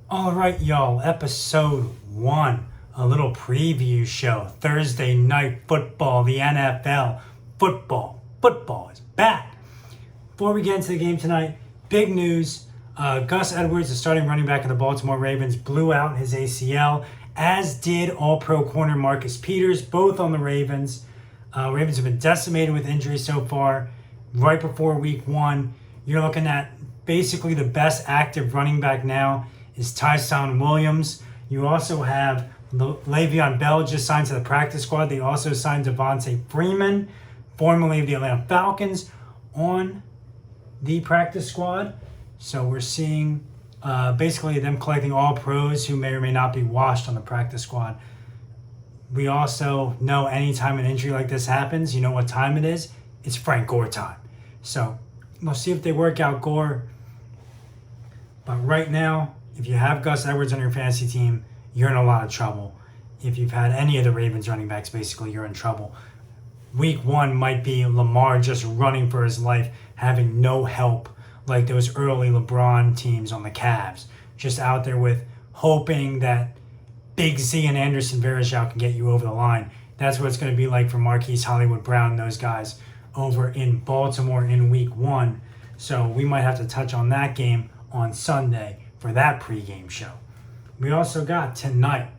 All right, y'all, episode 1, a little preview show. Thursday night football, the NFL. Football is back. Before we get into the game tonight, big news. Gus Edwards, the starting running back of the Baltimore Ravens, blew out his ACL, as did all-pro corner Marcus Peters, both on the Ravens. Ravens have been decimated with injuries so far. Right before week 1, you're looking at basically the best active running back now is Tyson Williams. You also have Le'Veon Bell just signed to the practice squad. They also signed Devontae Freeman, formerly of the Atlanta Falcons, on the practice squad. So we're seeing basically them collecting all pros who may or may not be washed on the practice squad. We also know anytime an injury like this happens, you know what time it is? It's Frank Gore time. So we'll see if they work out Gore. But right now, if you have Gus Edwards on your fantasy team, you're in a lot of trouble. If you've had any of the Ravens running backs, basically, you're in trouble. Week 1 might be Lamar just running for his life, having no help, like those early LeBron teams on the Cavs. Just out there with hoping that Big Z and Anderson Varejao can get you over the line. That's what it's going to be like for Marquise Hollywood Brown and those guys over in Baltimore in week 1. So we might have to touch on that game on Sunday for that pregame show. We also got tonight,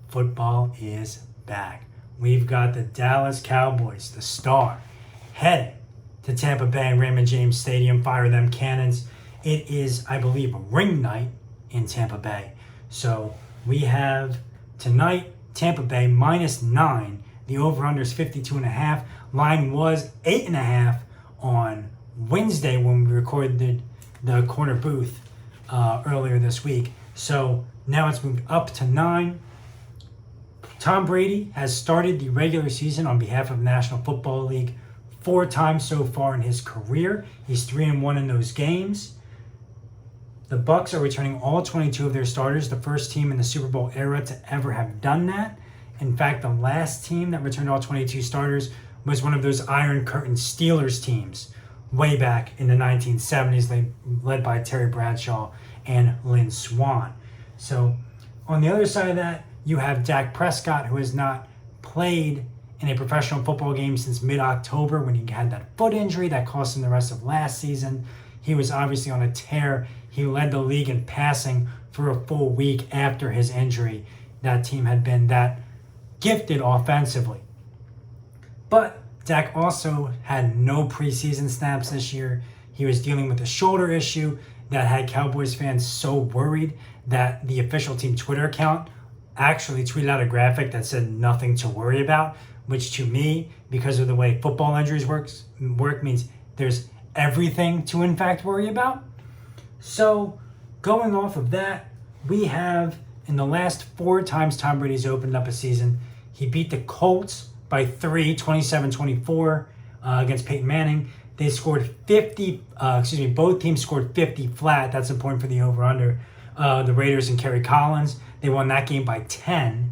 football is back. We've got the Dallas Cowboys, the star, heading to Tampa Bay and Raymond James Stadium. Fire them cannons. It is, I believe, ring night in Tampa Bay. So we have tonight Tampa Bay -9. The over-under is 52.5. Line was 8.5 on Wednesday when we recorded the corner booth earlier this week. So now it's moved up to 9. Tom Brady has started the regular season on behalf of the National Football League 4 times so far in his career. He's 3-1 in those games. The Bucs are returning all 22 of their starters, the first team in the Super Bowl era to ever have done that. In fact, the last team that returned all 22 starters was one of those Iron Curtain Steelers teams way back in the 1970s, led by Terry Bradshaw and Lynn Swann. So on the other side of that, you have Dak Prescott, who has not played in a professional football game since mid-October when he had that foot injury that cost him the rest of last season. He was obviously on a tear. He led the league in passing for a full week after his injury. That team had been that gifted offensively. But Dak also had no preseason snaps this year. He was dealing with a shoulder issue that had Cowboys fans so worried that the official team Twitter account actually tweeted out a graphic that said nothing to worry about, which to me, because of the way football injuries work means there's everything to in fact worry about. So going off of that, we have in the last 4 times Tom Brady's opened up a season, he beat the Colts by 3, 27-24 against Peyton Manning. They scored 50, both teams scored 50 flat. That's important for the over-under. The Raiders and Kerry Collins, they won that game by 10.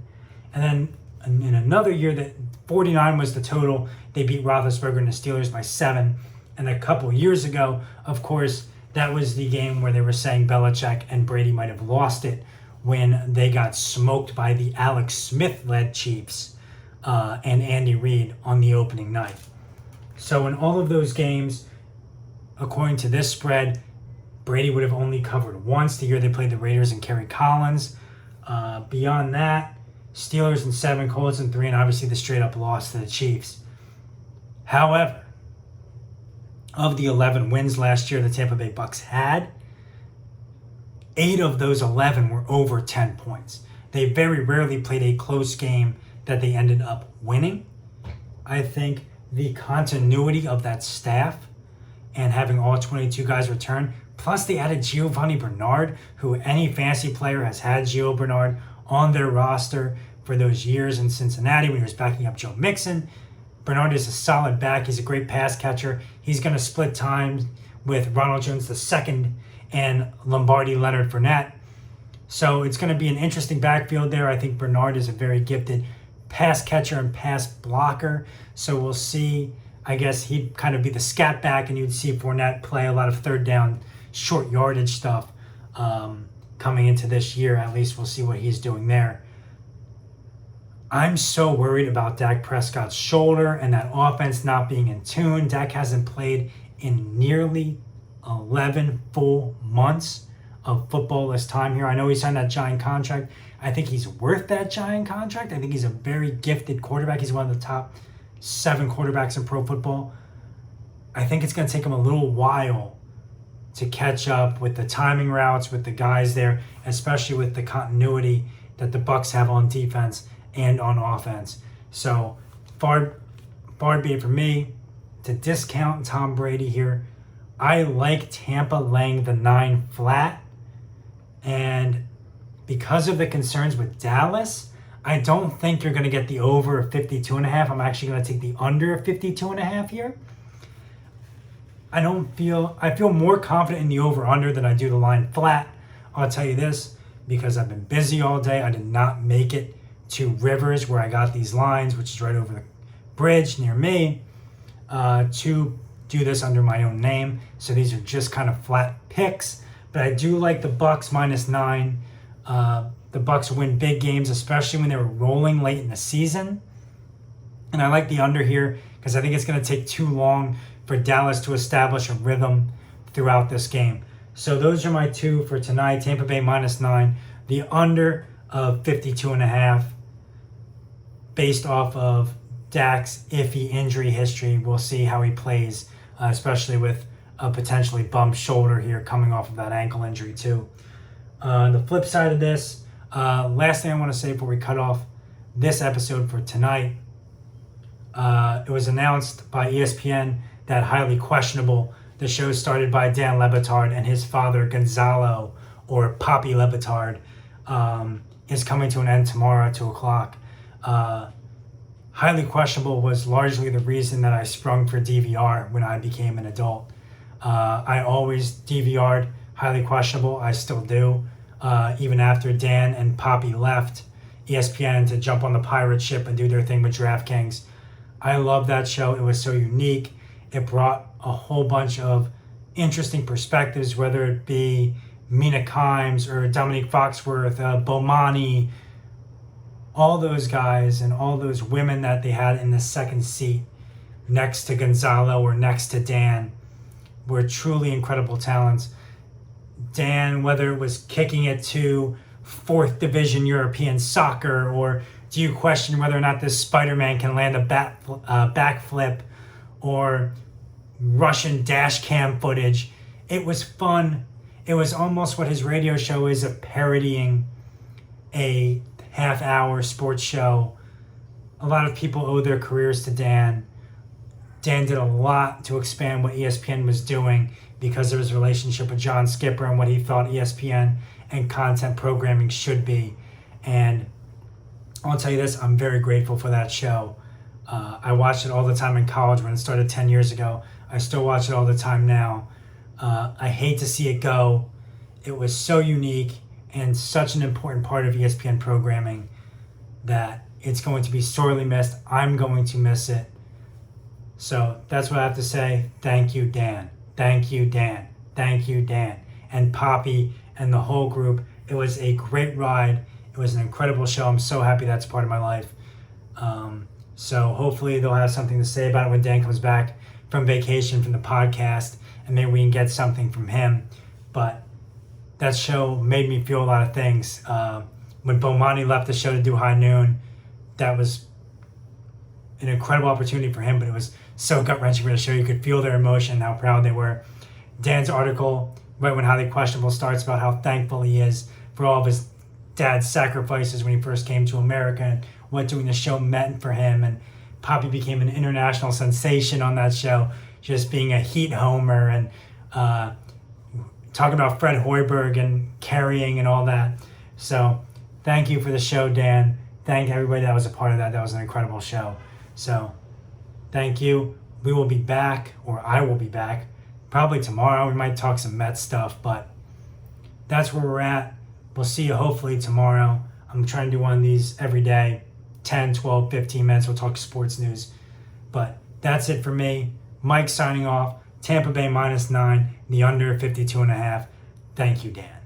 And then in another year, that 49 was the total. They beat Roethlisberger and the Steelers by 7. And a couple years ago, of course, that was the game where they were saying Belichick and Brady might have lost it when they got smoked by the Alex Smith-led Chiefs and Andy Reid on the opening night. So in all of those games, according to this spread, Brady would have only covered once the year they played the Raiders and Kerry Collins. Beyond that, Steelers in 7, Colts in 3, and obviously the straight-up loss to the Chiefs. However, of the 11 wins last year the Tampa Bay Bucs had, 8 of those 11 were over 10 points. They very rarely played a close game that they ended up winning. I think the continuity of that staff and having all 22 guys return, plus they added Giovanni Bernard, who any fantasy player has had Gio Bernard on their roster for those years in Cincinnati when he was backing up Joe Mixon. Bernard is a solid back. He's a great pass catcher. He's going to split time with Ronald Jones II and Lombardi Leonard Fournette. So it's going to be an interesting backfield there. I think Bernard is a very gifted pass catcher and pass blocker. So we'll see. I guess he'd kind of be the scat back, and you'd see Fournette play a lot of third down, short yardage stuff. coming into this year. At least we'll see what he's doing there. I'm so worried about Dak Prescott's shoulder and that offense not being in tune. Dak hasn't played in nearly 11 full months of football this time here. I know he signed that giant contract. I think he's worth that giant contract. I think he's a very gifted quarterback. He's one of the top 7 quarterbacks in pro football. I think it's going to take him a little while to catch up with the timing routes, with the guys there, especially with the continuity that the Bucs have on defense and on offense. So far be it for me to discount Tom Brady here. I like Tampa laying the 9 flat. And because of the concerns with Dallas, I don't think you're going to get the over of 52.5. I'm actually going to take the under of 52.5 here. I feel more confident in the over-under than I do the line flat. I'll tell you this, because I've been busy all day. I did not make it to Rivers where I got these lines, which is right over the bridge near me, to do this under my own name. So these are just kind of flat picks. But I do like the Bucs -9. The Bucs win big games, especially when they were rolling late in the season. And I like the under here because I think it's going to take too long for Dallas to establish a rhythm throughout this game. So those are my 2 for tonight. Tampa Bay -9. The under of 52.5 based off of Dak's iffy injury history. We'll see how he plays, especially with a potentially bumped shoulder here coming off of that ankle injury too. The flip side of this, last thing I want to say before we cut off this episode for tonight, it was announced by ESPN that Highly Questionable, the show started by Dan Le Batard and his father Gonzalo, or Poppy Le Batard, is coming to an end tomorrow at 2 o'clock. Highly Questionable was largely the reason that I sprung for DVR when I became an adult. I always DVR'd Highly Questionable. I still do. Even after Dan and Poppy left ESPN to jump on the pirate ship and do their thing with DraftKings. I love that show. It was so unique. It brought a whole bunch of interesting perspectives, whether it be Mina Kimes or Dominique Foxworth, Bomani, all those guys and all those women that they had in the second seat next to Gonzalo or next to Dan were truly incredible talents. Dan, whether it was kicking it to 4th Division European soccer, or do you question whether or not this Spider-Man can land a backflip, or Russian dash cam footage. It was fun. It was almost what his radio show is, of parodying a half-hour sports show. A lot of people owe their careers to Dan. Dan did a lot to expand what ESPN was doing because of his relationship with John Skipper and what he thought ESPN and content programming should be. And I'll tell you this, I'm very grateful for that show. I watched it all the time in college when it started 10 years ago. I still watch it all the time now. I hate to see it go. It was so unique and such an important part of ESPN programming that it's going to be sorely missed. I'm going to miss it. So that's what I have to say. Thank you, Dan. Thank you, Dan. Thank you, Dan. And Poppy and the whole group. It was a great ride. It was an incredible show. I'm so happy that's part of my life. So hopefully they'll have something to say about it when Dan comes back from vacation from the podcast, and maybe we can get something from him. But that show made me feel a lot of things. When Bomani left the show to do High Noon, that was an incredible opportunity for him, but it was so gut-wrenching for the show. You could feel their emotion, how proud they were. Dan's article, right when Highly Questionable starts, about how thankful he is for all of his dad's sacrifices when he first came to America and what doing the show meant for him. And Poppy became an international sensation on that show, just being a Heat homer and talking about Fred Hoiberg and carrying and all that. So thank you for the show, Dan. Thank everybody that was a part of that. That was an incredible show. So thank you. We will be back, or I will be back, probably tomorrow. We might talk some Mets stuff, but that's where we're at. We'll see you hopefully tomorrow. I'm trying to do one of these every day, 10, 12, 15 minutes. We'll talk sports news. But that's it for me. Mike signing off. Tampa Bay -9, the under 52.5. Thank you, Dan.